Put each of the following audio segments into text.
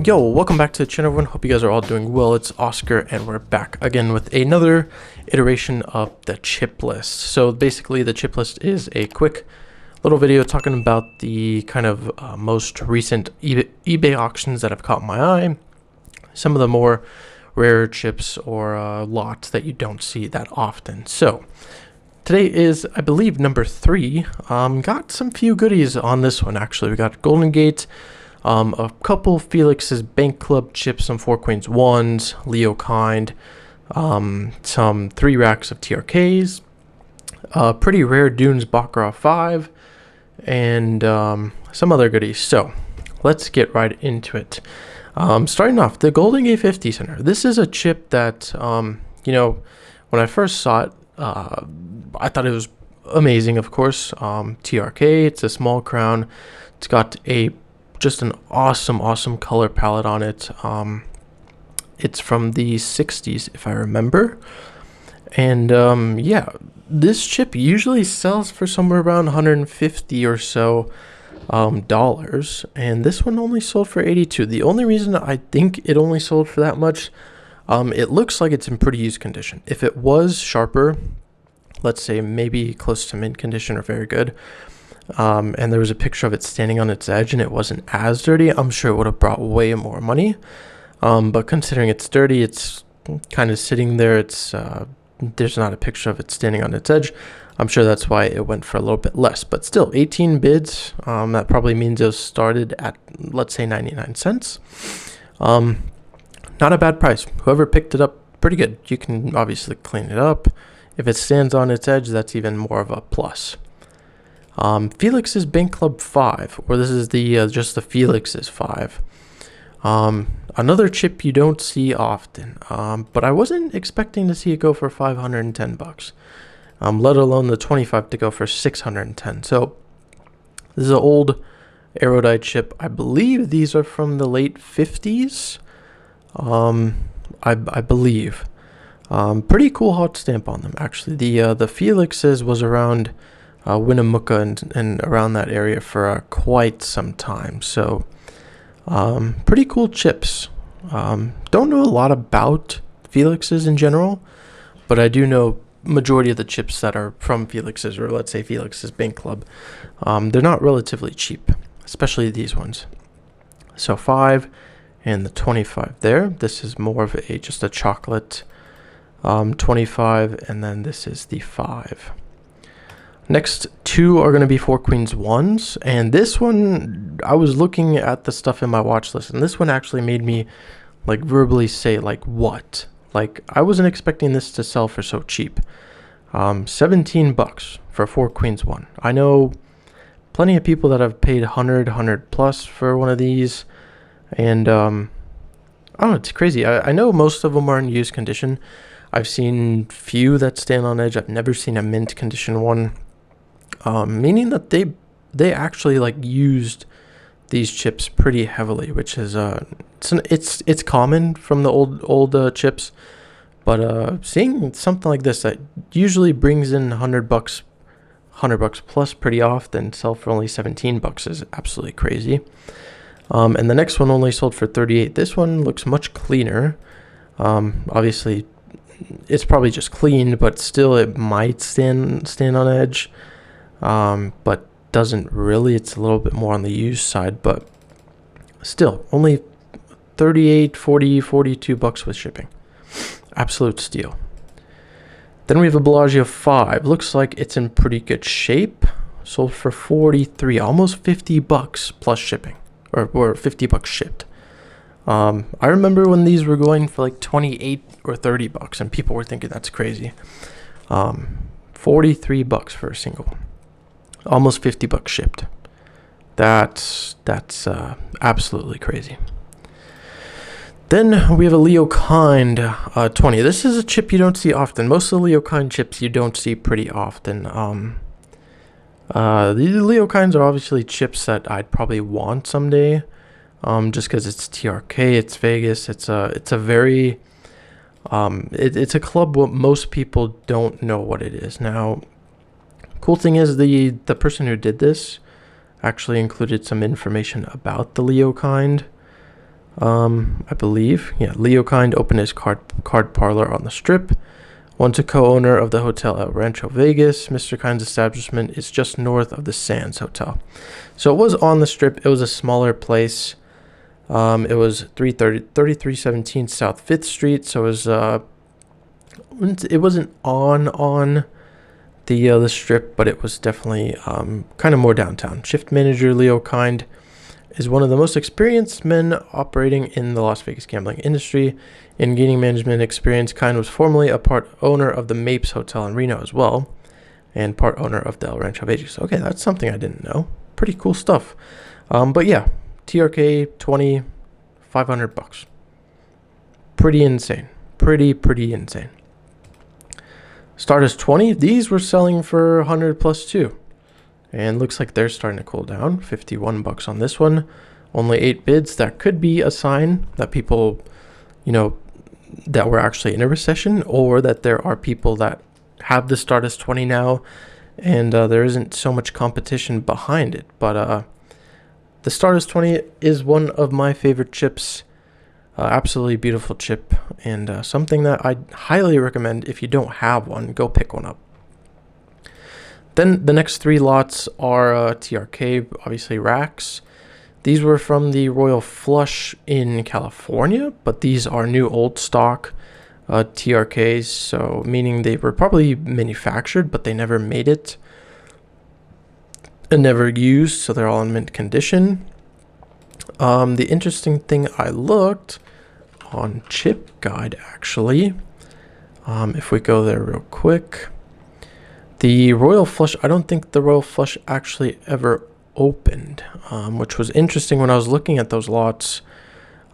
Yo, welcome back to the channel, everyone. Hope you guys are all doing well. It's Oscar, and we're back again with another iteration of the chip list. So basically, the chip list is a quick little video talking about the kind of most recent eBay auctions that have caught my eye, some of the more rare chips or lots that you don't see that often. So today is, I believe, number 3. Got some few goodies on this one, actually. We got Golden Gate, a couple Felix's Bank Club chips, some 4 Queens 1s, Leo Kind, some 3 racks of TRKs, pretty rare Dunes Baccarat 5, and some other goodies. So let's get right into it. Starting off, the Golden Gate 50 Center. This is a chip that, you know, when I first saw it, I thought it was amazing, of course. TRK, it's a small crown. It's got just an awesome color palette on it. It's from the 60s, if I remember. And yeah, this chip usually sells for somewhere around 150 or so dollars, and this one only sold for 82. The only reason I think it only sold for that much, it looks like it's in pretty used condition. If it was sharper, let's say maybe close to mint condition or very good, and there was a picture of it standing on its edge and it wasn't as dirty, I'm sure it would have brought way more money. But considering it's dirty, it's kind of sitting there, it's there's not a picture of it standing on its edge. I'm sure that's why it went for a little bit less, but still 18 bids. That probably means it was started at, let's say, 99 cents. Not a bad price. Whoever picked it up, pretty good. You can obviously clean it up. If it stands on its edge, that's even more of a plus. Felix's Bank Club 5, or this is the just the Felix's 5. Another chip you don't see often, but I wasn't expecting to see it go for 510 bucks, let alone the 25 to go for 610. So this is an old Aerodite chip. I believe these are from the late 50s. I believe. Pretty cool hot stamp on them, actually. The Felix's was around Winnemucca and around that area for quite some time. So pretty cool chips. Don't know a lot about Felix's in general, but I do know majority of the chips that are from Felix's, or let's say Felix's Bank Club, they're not relatively cheap, especially these ones. So 5 and the 25 there. This is more of just a chocolate 25, and then this is the 5. Next 2 are going to be 4 Queens 1s, and this one, I was looking at the stuff in my watch list, and this one actually made me like verbally say, like, what? Like, I wasn't expecting this to sell for so cheap. 17 bucks for 4 Queens 1. I know plenty of people that have paid 100 plus for one of these, and I don't know, it's crazy. I know most of them are in used condition. I've seen few that stand on edge. I've never seen a mint condition one. Meaning that they actually like used these chips pretty heavily, which is it's common from the old chips, but seeing something like this that usually brings in 100 bucks plus pretty often, sell for only 17 bucks is absolutely crazy. And the next one only sold for 38. This one looks much cleaner. Obviously it's probably just cleaned, but still it might stand on edge. But doesn't really. It's a little bit more on the used side, but still only 38, 40, 42 bucks with shipping. Absolute steal. Then we have a Bellagio 5. Looks like it's in pretty good shape. Sold for 43, almost 50 bucks plus shipping, or 50 bucks shipped. I remember when these were going for like 28 or 30 bucks, and people were thinking that's crazy. 43 bucks for a single. Almost 50 bucks shipped. That's absolutely crazy. Then we have a Leo Kind 20. This is a chip you don't see often. Most of the Leo Kind chips you don't see pretty often. The Leo Kinds are obviously chips that I'd probably want someday. Just because it's TRK, it's Vegas, it's a very it's a club where most people don't know what it is. Now, cool thing is the person who did this actually included some information about the Leo Kind. I believe. Yeah, Leokind opened his card parlor on the Strip. Once a co-owner of the hotel at Rancho Vegas, Mr. Kind's establishment is just north of the Sands Hotel. So it was on the Strip. It was a smaller place. It was 3317 South 5th Street. So it wasn't on the Strip, but it was definitely kind of more downtown. Shift manager Leo Kind is one of the most experienced men operating in the Las Vegas gambling industry. In gaining management experience, Kind was formerly a part owner of the Mapes Hotel in Reno as well, and part owner of Del Rancho Vegas. Okay, that's something I didn't know. Pretty cool stuff. But yeah, TRK 20, $500. Pretty insane. Pretty insane. Stardust 20, these were selling for 100 plus too. And looks like they're starting to cool down. $51 on this one. Only 8 bids. That could be a sign that people, that we're actually in a recession, or that there are people that have the Stardust 20 now and there isn't so much competition behind it. But the Stardust 20 is one of my favorite chips. Absolutely beautiful chip, and something that I highly recommend. If you don't have one, go pick one up. Then the next 3 lots are TRK, obviously racks. These were from the Royal Flush in California, but these are new old stock TRKs, so meaning they were probably manufactured, but they never made it and never used, so they're all in mint condition. The interesting thing, I looked on Chip Guide actually. If we go there real quick. The Royal Flush, I don't think the Royal Flush actually ever opened, which was interesting when I was looking at those lots.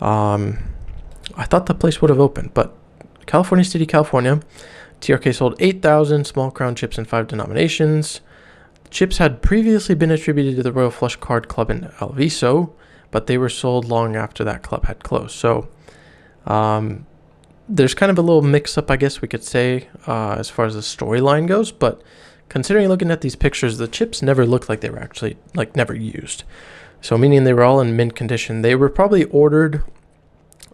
I thought the place would have opened, but California City, California, TRK sold 8,000 small crown chips in 5 denominations. The chips had previously been attributed to the Royal Flush Card Club in Alviso, but they were sold long after that club had closed. So there's kind of a little mix-up, I guess we could say, as far as the storyline goes. But considering looking at these pictures, the chips never looked like they were actually, never used. So meaning they were all in mint condition. They were probably ordered.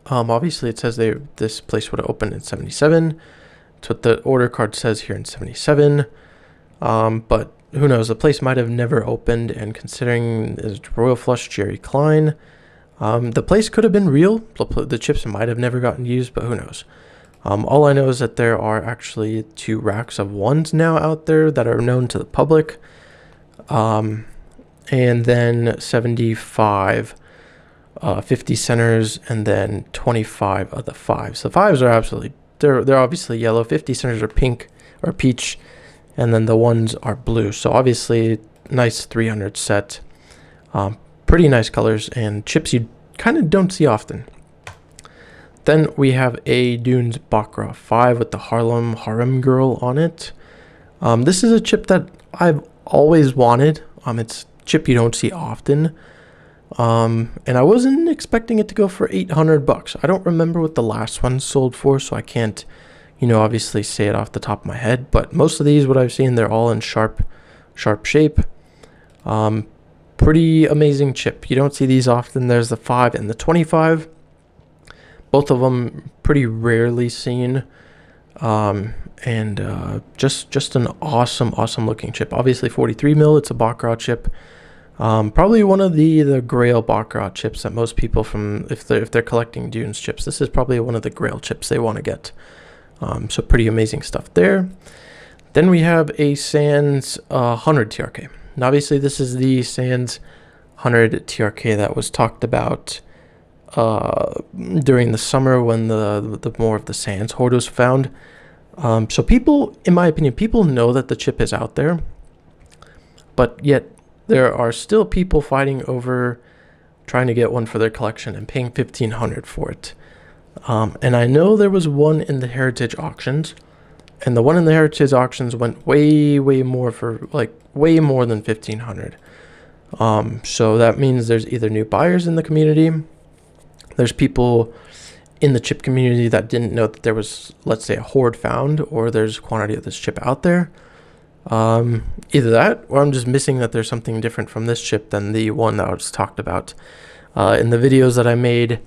Obviously, it says this place would have opened in 77. That's what the order card says here in 77. But who knows? The place might have never opened. And considering it's Royal Flush Jerry Klein, the place could have been real. The chips might have never gotten used, but who knows? All I know is that there are actually 2 racks of ones now out there that are known to the public. And then 75 50 centers, and then 25 of the 5s. The 5s are absolutely, they're obviously yellow. 50 centers are pink or peach, and then the ones are blue. So obviously nice 300 set. Pretty nice colors and chips you kind of don't see often. Then we have a Dunes Baccarat 5 with the Harem Girl on it. This is a chip that I've always wanted. It's a chip you don't see often. And I wasn't expecting it to go for $800. I don't remember what the last one sold for, so I can't, obviously say it off the top of my head. But most of these, what I've seen, they're all in sharp shape. Pretty amazing chip. You don't see these often. There's the 5 and the 25. Both of them pretty rarely seen. And just an awesome looking chip. Obviously 43 mil. It's a Baccarat chip. Probably one of the Grail Baccarat chips that most people if they're collecting Dunes chips, this is probably one of the Grail chips they want to get. So pretty amazing stuff there. Then we have a Sands 100 TRK. And obviously this is the Sands 100 TRK that was talked about during the summer when the more of the Sands hoard was found. So people, in my opinion, people know that the chip is out there, but yet there are still people fighting over trying to get one for their collection and paying $1,500 for it. And I know there was one in the Heritage auctions, and the one in the Heritage auctions went way more than $1,500. So that means there's either new buyers in the community, there's people in the chip community that didn't know that there was, let's say, a hoard found, or there's quantity of this chip out there. Either that, or I'm just missing that there's something different from this chip than the one that was talked about in the videos that I made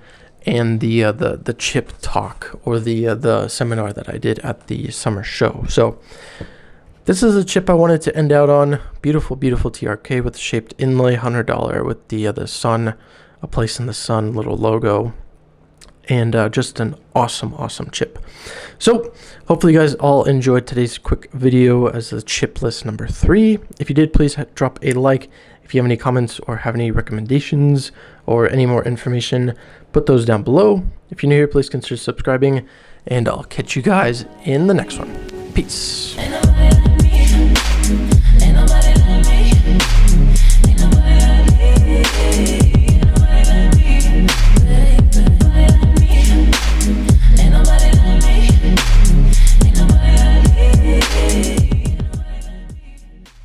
and the chip talk, or the seminar that I did at the summer show. So this is a chip I wanted to end out on. Beautiful, beautiful TRK with the shaped inlay, $100 with the sun, a place in the sun little logo, and just an awesome chip. So hopefully you guys all enjoyed today's quick video as the chip list number 3. If you did, please drop a like. If you have any comments or have any recommendations or any more information, put those down below. If you're new here, please consider subscribing, and I'll catch you guys in the next one. Peace.